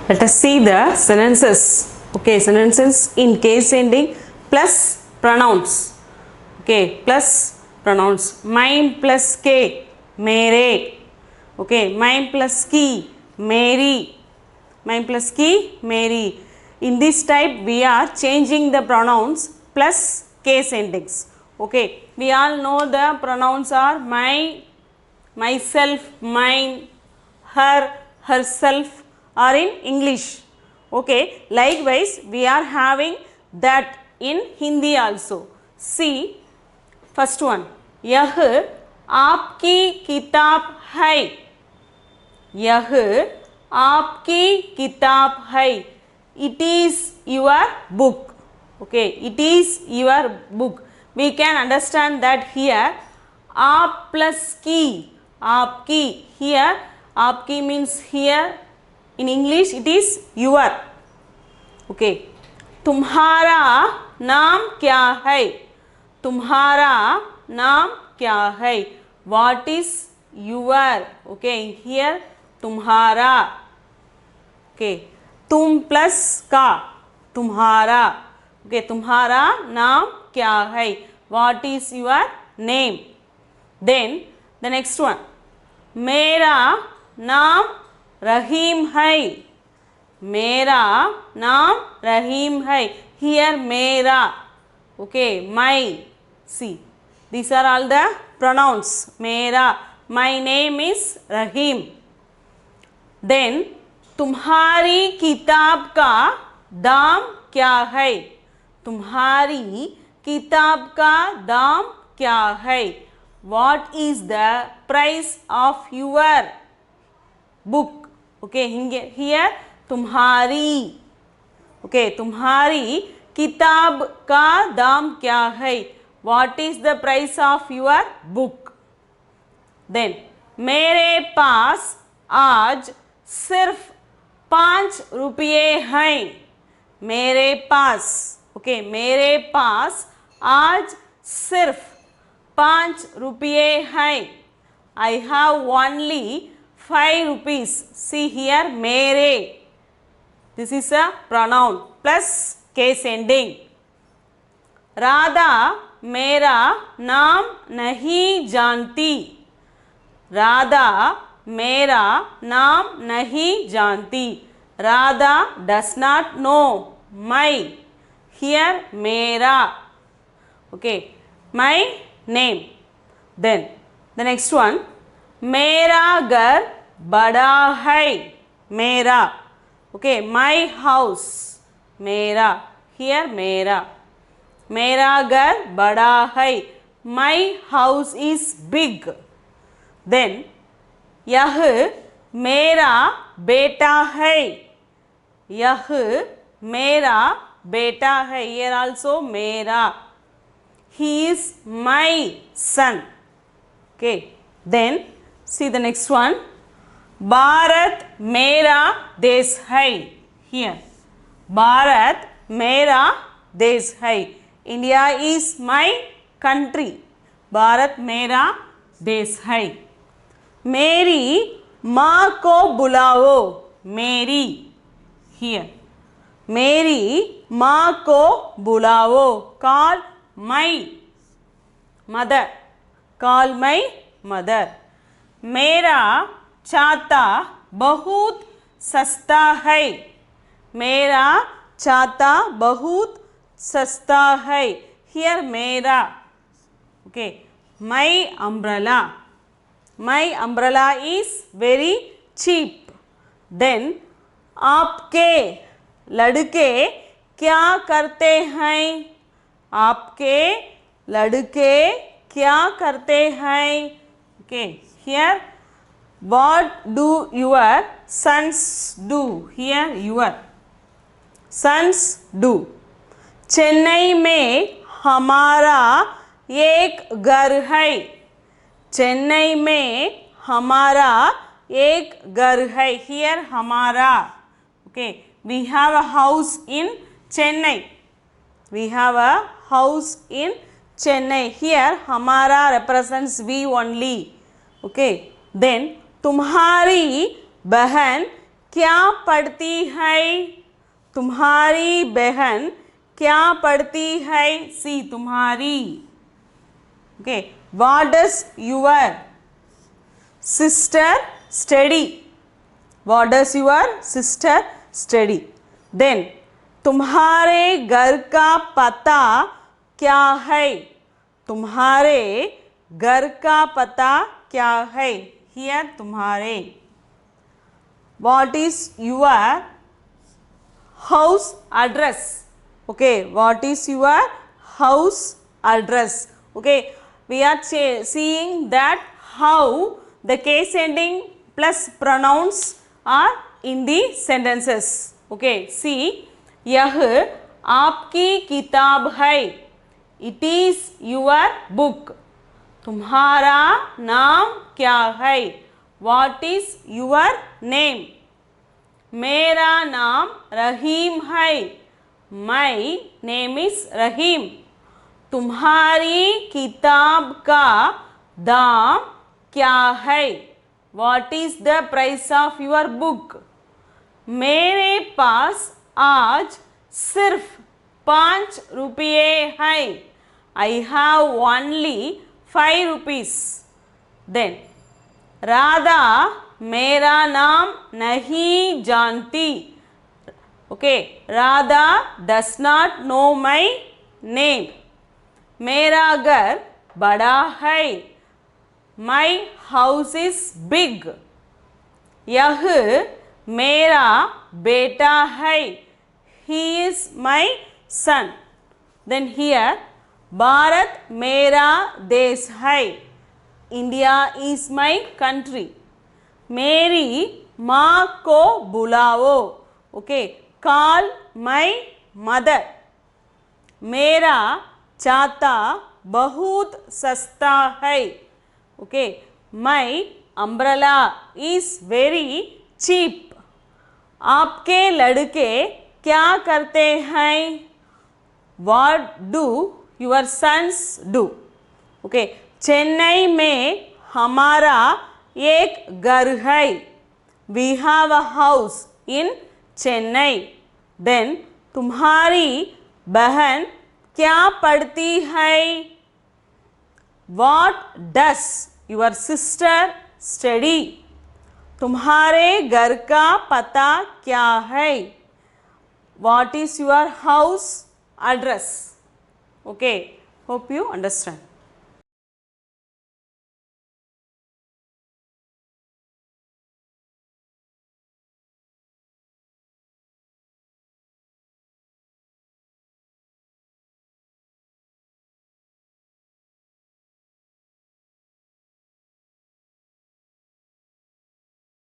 Let us see the sentences. Okay, sentences in case ending plus pronouns. Okay, plus pronouns. Mine plus K, mere. Okay, mine plus ki, meri. Mine plus ki, meri. In this type we are changing the pronouns plus case endings. Okay, we all know the pronouns are my, myself, mine, her, herself are in English. Okay, likewise we are having that in Hindi also. See, first one, यह आपकी किताब है. यह आपकी किताब है. It is your book. Okay, it is your book. We can understand that here आप plus की, आपकी. Here आपकी means here in English it is your. Okay, तुम्हारा नाम क्या है. तुम्हारा नाम क्या है. What is your. Okay, here तुम्हारा. Okay, तुम प्लस का, तुम्हारा. Okay, तुम्हारा नाम क्या है. What is your name. Then the next one, मेरा नाम रहीम है. मेरा नाम रहीम है. Here मेरा. Okay, my. See, these are all the pronouns. मेरा. My name is Rahim. Then तुम्हारी किताब का दाम क्या है. तुम्हारी किताब का दाम क्या है. What is the price of your book. Okay, here तुम्हारी. Okay, तुम्हारी किताब का दाम क्या है. What is the price of your book. Then मेरे पास आज सिर्फ 5 रुपये हैं. मेरे पास. ओके, मेरे पास आज सिर्फ 5 रुपये हैं. I have only 5 rupees. See here मेरे. This is a pronoun plus case ending. Radha मेरा नाम नहीं जानती. राधा मेरा नाम नहीं जानती. Radha does not know my. Here मेरा. Okay, my name. Then the next one, मेरा घर बड़ा है. मेरा. Okay, my house. मेरा. Here मेरा. मेरा घर बड़ा है. My house is big. Then यह मेरा बेटा है. यह मेरा बेटा है. Here also मेरा. He is my son. Okay, then see the next one, Bharat मेरा देश है. Here भारत मेरा देश है. India is my country. Bharat मेरा देश है. मेरी माँ को बुलाओ. मेरी. Here मेरी माँ को बुलाओ. Call my mother. Call my mother. मेरा छाता बहुत सस्ता है. मेरा छाता बहुत सस्ता है. Here मेरा. Okay, my umbrella. My umbrella is very cheap. Then आपके लड़के क्या करते हैं. आपके लड़के क्या करते हैं. Okay, here what do your sons do. Here your sons do. Chennai में हमारा एक घर है. चेन्नई में हमारा एक घर है. Here हमारा. Okay, we have a house in Chennai. We have a house in Chennai. Here हमारा represents we only. Okay, then तुम्हारी बहन क्या पढ़ती है? तुम्हारी बहन क्या पढ़ती है? सी तुम्हारी. Okay. What does your sister study? What does your sister study? Then तुम्हारे घर का पता क्या है? तुम्हारे घर का पता क्या है? Here तुम्हारे. What is your house address? Okay, what is your house address? Okay, we are seeing that how the case ending plus pronouns are in the sentences. Okay, see, यह आपकी किताब है. It is your book. तुम्हारा नाम क्या है? What is your name? मेरा नाम रहीम है. My name is रहीम. तुम्हारी किताब का दाम क्या है? What is the price of your book? मेरे पास आज सिर्फ 5 रुपये हैं. I have only 5 rupees. Then Radha मेरा नाम नहीं जानती. Okay, Radha does not know my name. मेरा घर बड़ा है. My house is big. यह मेरा बेटा है. He is my son. Then here Bharat मेरा देश है. India is my country. मेरी माँ को बुलाओ. Okay, call my mother. मेरा चाता बहुत सस्ता है. Okay, my umbrella is very cheap. आपके लड़के क्या करते हैं? What do your sons do? Okay, Chennai में हमारा एक घर है. We have a house in Chennai. Then तुम्हारी बहन क्या पढ़ती है? What does your sister study? तुम्हारे घर का पता क्या है? What is your house address? Okay, hope you understand.